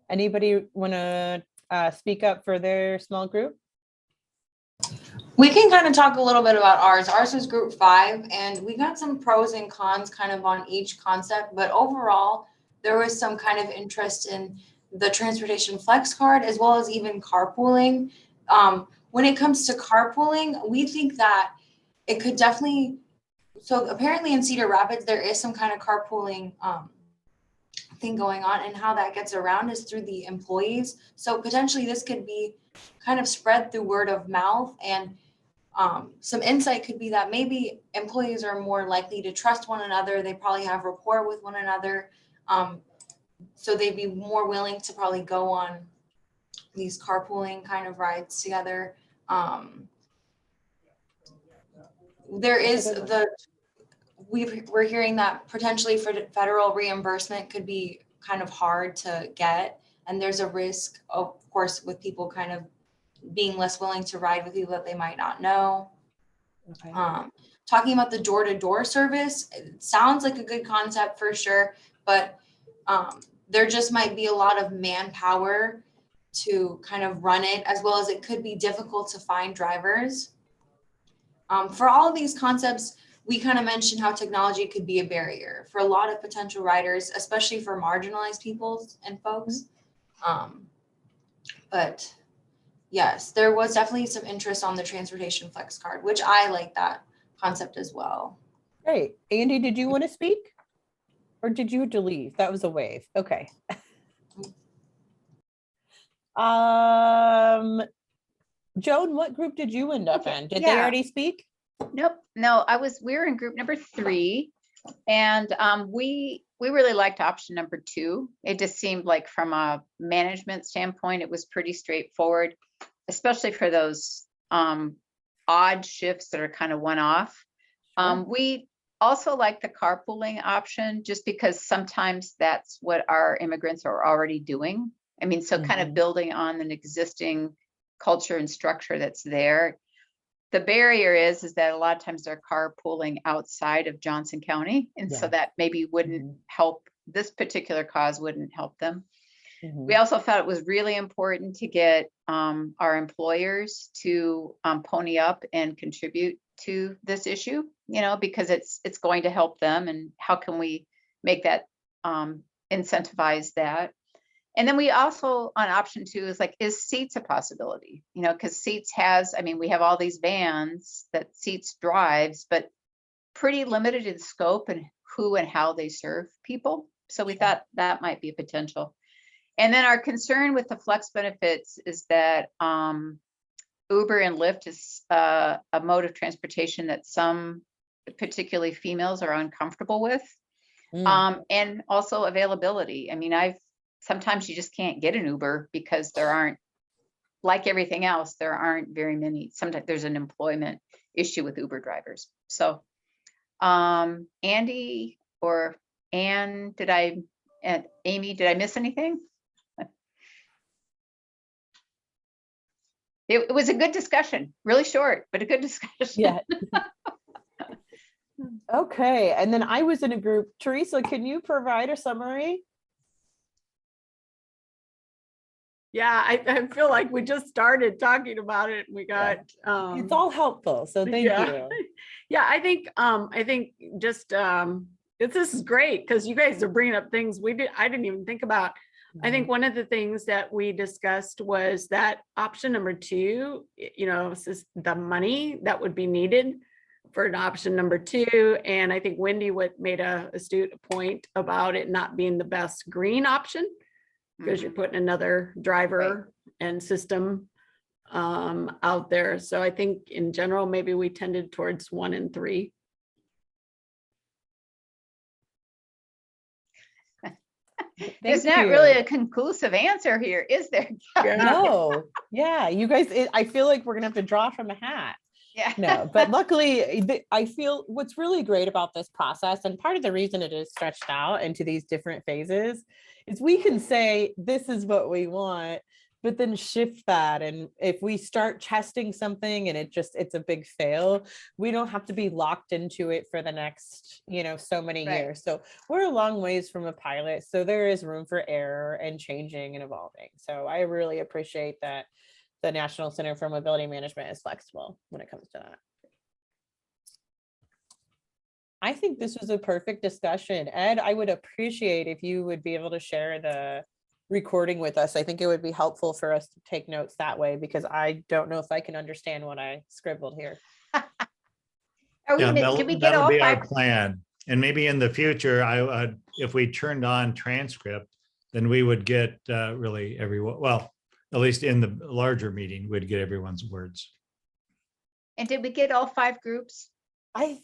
Anybody want to speak up for their small group? We can kind of talk a little bit about ours. Ours is group 5, and we got some pros and cons kind of on each concept, but overall, there was some kind of interest in the transportation flex card as well as even carpooling. When it comes to carpooling, we think that it could definitely, so apparently in Cedar Rapids, there is some kind of carpooling thing going on, and how that gets around is through the employees. So potentially this could be kind of spread through word of mouth, and some insight could be that maybe employees are more likely to trust one another. They probably have rapport with one another. So they'd be more willing to probably go on these carpooling kind of rides together. There is we're hearing that potentially for federal reimbursement could be kind of hard to get. And there's a risk, of course, with people kind of being less willing to ride with people that they might not know. Okay. Talking about the door-to-door service, it sounds like a good concept for sure, but there just might be a lot of manpower to kind of run it, as well as it could be difficult to find drivers. For all of these concepts, we kind of mentioned how technology could be a barrier for a lot of potential riders, especially for marginalized people and folks. But yes, there was definitely some interest on the transportation flex card, which I like that concept as well. Great. Andy, did you want to speak? Or did you leave? That was a wave. Okay. Joan, what group did you end up in? Did they already speak? Nope. No, we were in group number 3, and we really liked option number 2. It just seemed like from a management standpoint, it was pretty straightforward, especially for those odd shifts that are kind of one-off. We also like the carpooling option just because sometimes that's what our immigrants are already doing. I mean, so kind of building on an existing culture and structure that's there. The barrier is that a lot of times they're carpooling outside of Johnson County. And so that maybe wouldn't help, this particular cause wouldn't help them. We also felt it was really important to get our employers to pony up and contribute to this issue, you know, because it's going to help them. And how can we make that incentivize that? And then we also, on option 2, is like, is seats a possibility? You know, because seats has, I mean, we have all these vans that seats drives, but pretty limited in scope and who and how they serve people. So we thought that might be a potential. And then our concern with the flex benefits is that Uber and Lyft is a mode of transportation that some, particularly females, are uncomfortable with. And also availability. I mean, sometimes you just can't get an Uber because there aren't, like everything else, there aren't very many. Sometimes there's an employment issue with Uber drivers. So Andy or Anne, and Amy, did I miss anything? It was a good discussion, really short, but a good discussion. Yeah. Okay, and then I was in a group. Teresa, can you provide a summary? Yeah, I feel like we just started talking about it. We got It's all helpful, so thank you. Yeah, I think just this is great because you guys are bringing up things I didn't even think about. I think one of the things that we discussed was that option number 2, this is the money that would be needed for an option number 2. And I think Wendy made a astute point about it not being the best green option, because you're putting another driver and system out there. So I think in general, maybe we tended towards 1 and 3. There's not really a conclusive answer here, is there? No, yeah, you guys, I feel like we're gonna have to draw from a hat. Yeah. No, but luckily, I feel what's really great about this process, and part of the reason it is stretched out into these different phases, is we can say, this is what we want, but then shift that. And if we start testing something and it's a big fail, we don't have to be locked into it for the next, so many years. So we're a long ways from a pilot. So there is room for error and changing and evolving. So I really appreciate that the National Center for Mobility Management is flexible when it comes to that. I think this was a perfect discussion. Ed, I would appreciate if you would be able to share the recording with us. I think it would be helpful for us to take notes that way, because I don't know if I can understand what I scribbled here. Did we get all be our 5? plan. And maybe in the future, if we turned on transcript, then we would get really everyone, well, at least in the larger meeting, we'd get everyone's words. And did we get all 5 groups? I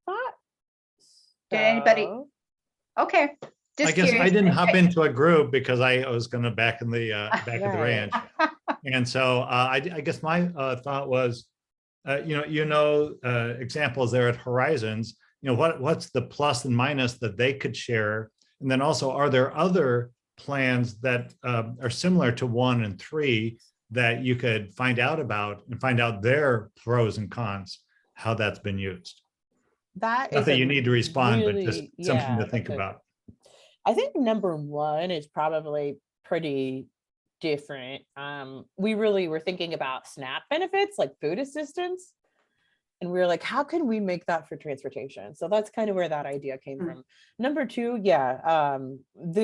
thought. Did anybody? Okay. I guess I didn't hop into a group because I was going to back in the ranch. And so I guess my thought was, examples there at Horizons, what's the plus and minus that they could share? And then also, are there other plans that are similar to 1 and 3 that you could find out about and find out their pros and cons, how that's been used? Not that you need to respond, but just something to think about. I think number 1 is probably pretty different. We really were thinking about SNAP benefits, like food assistance. And we were like, how can we make that for transportation? So that's kind of where that idea came from. Number 2,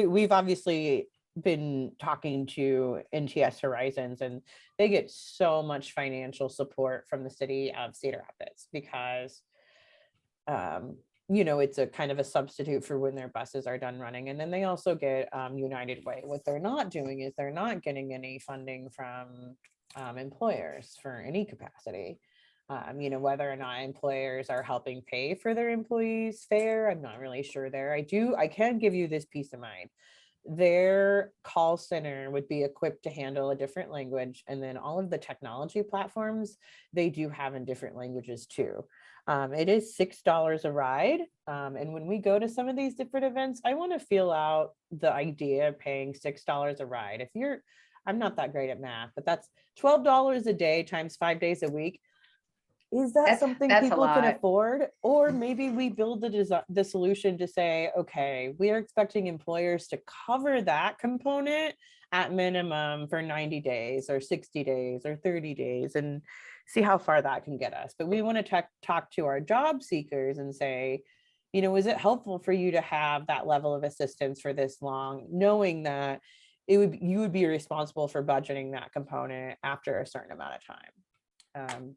we've obviously been talking to NTS Horizons, and they get so much financial support from the city of Cedar Rapids because it's a kind of a substitute for when their buses are done running. And then they also get United Way. What they're not doing is they're not getting any funding from employers for any capacity. Whether or not employers are helping pay for their employees' fare, I'm not really sure there. I can give you this peace of mind. Their call center would be equipped to handle a different language. And then all of the technology platforms, they do have in different languages too. It is $6 a ride. And when we go to some of these different events, I want to feel out the idea of paying $6 a ride. I'm not that great at math, but that's $12 a day times 5 days a week. Is that something people can afford? Or maybe we build the solution to say, okay, we are expecting employers to cover that component at minimum for 90 days or 60 days or 30 days and see how far that can get us. But we want to talk to our job seekers and say, is it helpful for you to have that level of assistance for this long, knowing that you would be responsible for budgeting that component after a certain amount of time.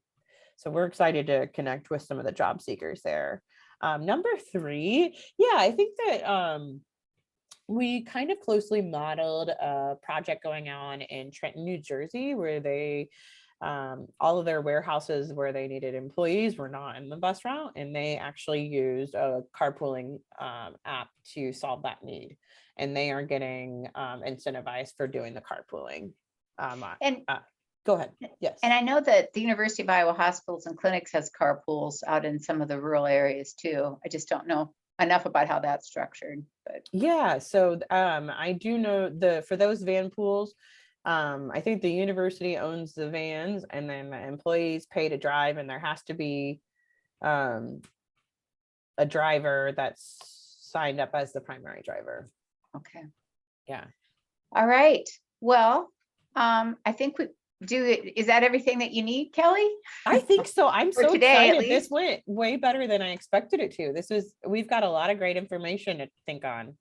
So we're excited to connect with some of the job seekers there. Number 3, I think that we kind of closely modeled a project going on in Trenton, New Jersey, where they all of their warehouses where they needed employees were not in the bus route, and they actually used a carpooling app to solve that need. And they are getting incentivized for doing the carpooling. Go ahead. Yes. And I know that the University of Iowa Hospitals and Clinics has carpools out in some of the rural areas too. I just don't know enough about how that's structured. But so I do know for those van pools, I think the university owns the vans and then the employees pay to drive, and there has to be a driver that's signed up as the primary driver. Okay. Yeah. All right. Well, I think we do it. Is that everything that you need, Kelly? I think so. I'm For so today, at excited. This least? went way better than I expected it to. We've got a lot of great information to think on.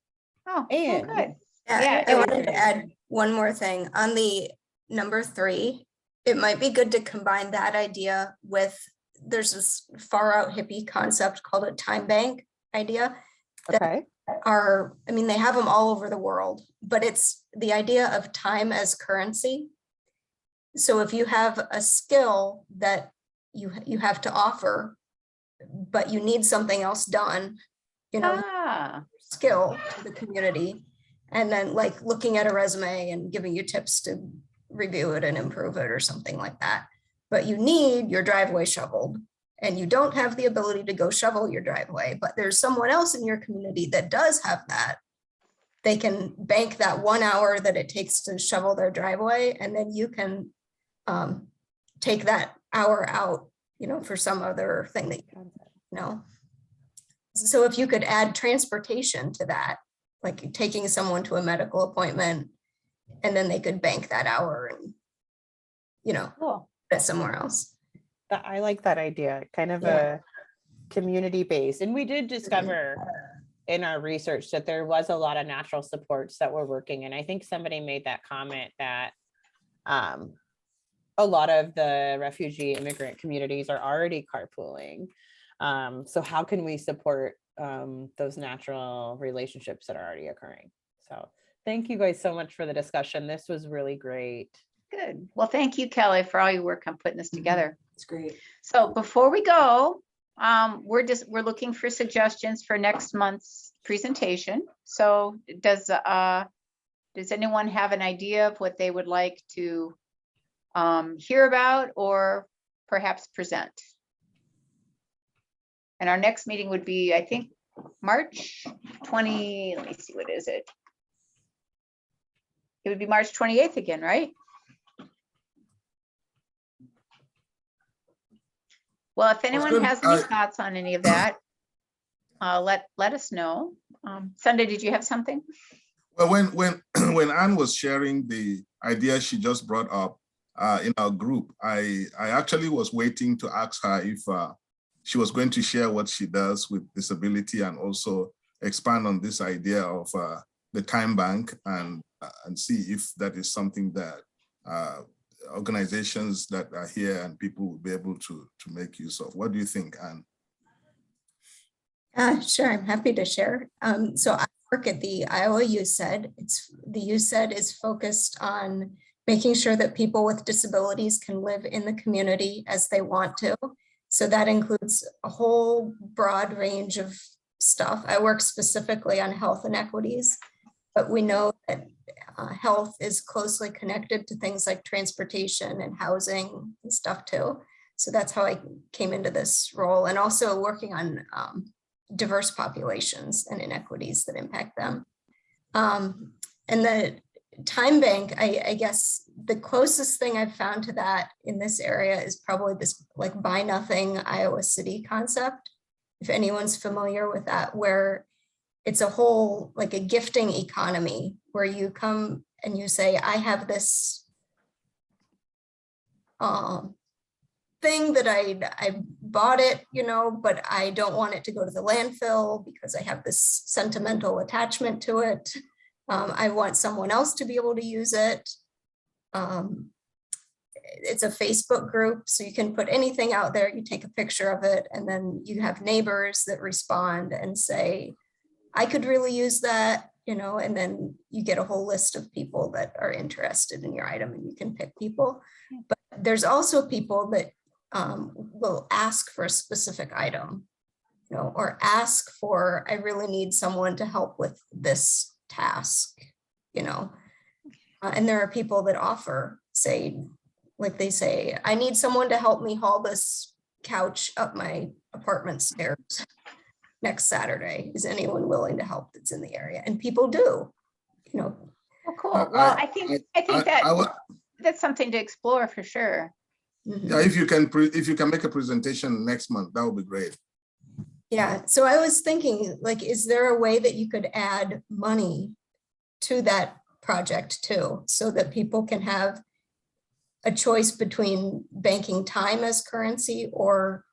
Oh, and good. Yeah, Yeah, I wanted to add one more thing on the number 3. It might be good to combine that idea with, there's this far out hippie concept called a time bank idea. Okay. They have them all over the world, but it's the idea of time as currency. So if you have a skill that you have to offer, but you need something else done, skill to the community, and then like looking at a resume and giving you tips to review it and improve it or something like that. But you need your driveway shoveled and you don't have the ability to go shovel your driveway, but there's someone else in your community that does have that. They can bank that 1 hour that it takes to shovel their driveway, and then you can take that hour out, for some other thing that So if you could add transportation to that, like taking someone to a medical appointment, and then they could bank that hour and, cool. Get somewhere else. I like that idea, kind of a community base. And we did discover in our research that there was a lot of natural supports that were working. And I think somebody made that comment that a lot of the refugee immigrant communities are already carpooling. So how can we support those natural relationships that are already occurring? So thank you guys so much for the discussion. This was really great. Good. Well, thank you, Kelly, for all your work on putting this together. It's great. So before we go, we're looking for suggestions for next month's presentation. So does anyone have an idea of what they would like to hear about or perhaps present? And our next meeting would be, I think, March 20, let me see, what is it? It would be March 28th again, right? Well, if anyone has any thoughts on any of that, let us know. Sunday, did you have something? Well, when Anne was sharing the idea she just brought up in our group, I actually was waiting to ask her if she was going to share what she does with disability and also expand on this idea of the time bank and see if that is something that organizations that are here and people will be able to make use of. What do you think, Anne? Sure, I'm happy to share. So I work at the Iowa USED. The USED is focused on making sure that people with disabilities can live in the community as they want to. So that includes a whole broad range of stuff. I work specifically on health inequities, but we know that health is closely connected to things like transportation and housing and stuff too. So that's how I came into this role, and also working on diverse populations and inequities that impact them. And the time bank, I guess the closest thing I've found to that in this area is probably this like buy nothing Iowa City concept. If anyone's familiar with that, where it's a whole like a gifting economy where you come and you say, I have this thing that I bought it, but I don't want it to go to the landfill because I have this sentimental attachment to it. I want someone else to be able to use it. It's a Facebook group, so you can put anything out there, you take a picture of it, and then you have neighbors that respond and say, I could really use that, and then you get a whole list of people that are interested in your item and you can pick people. But there's also people that will ask for a specific item, or ask for, I really need someone to help with this task, and there are people that offer, they say, I need someone to help me haul this couch up my apartment stairs next Saturday. Is anyone willing to help that's in the area? And people do, Oh, cool. Well, I think that's something to explore for sure. Yeah, if you can make a presentation next month, that would be great. Yeah, so I was thinking, like, is there a way that you could add money to that project too, so that people can have a choice between banking time as currency or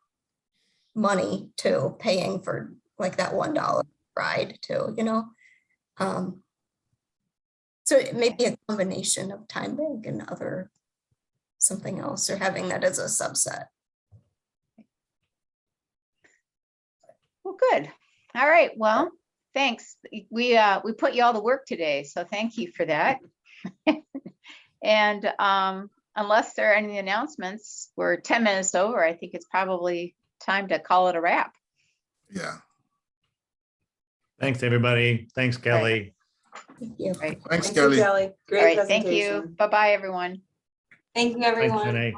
money too, paying for like that $1 ride too, you know? So it may be a combination of time bank and other something else, or having that as a subset. Well, good. All right. Well, thanks. We put you all to work today, so thank you for that. And unless there are any announcements, we're 10 minutes over. I think it's probably time to call it a wrap. Yeah. Thanks, everybody. Thanks, Kelly. Thank you. Right. Thanks, Kelly. Great. All right. Thank you. Bye-bye, everyone. Thank you, Thanks, everyone. Shanae.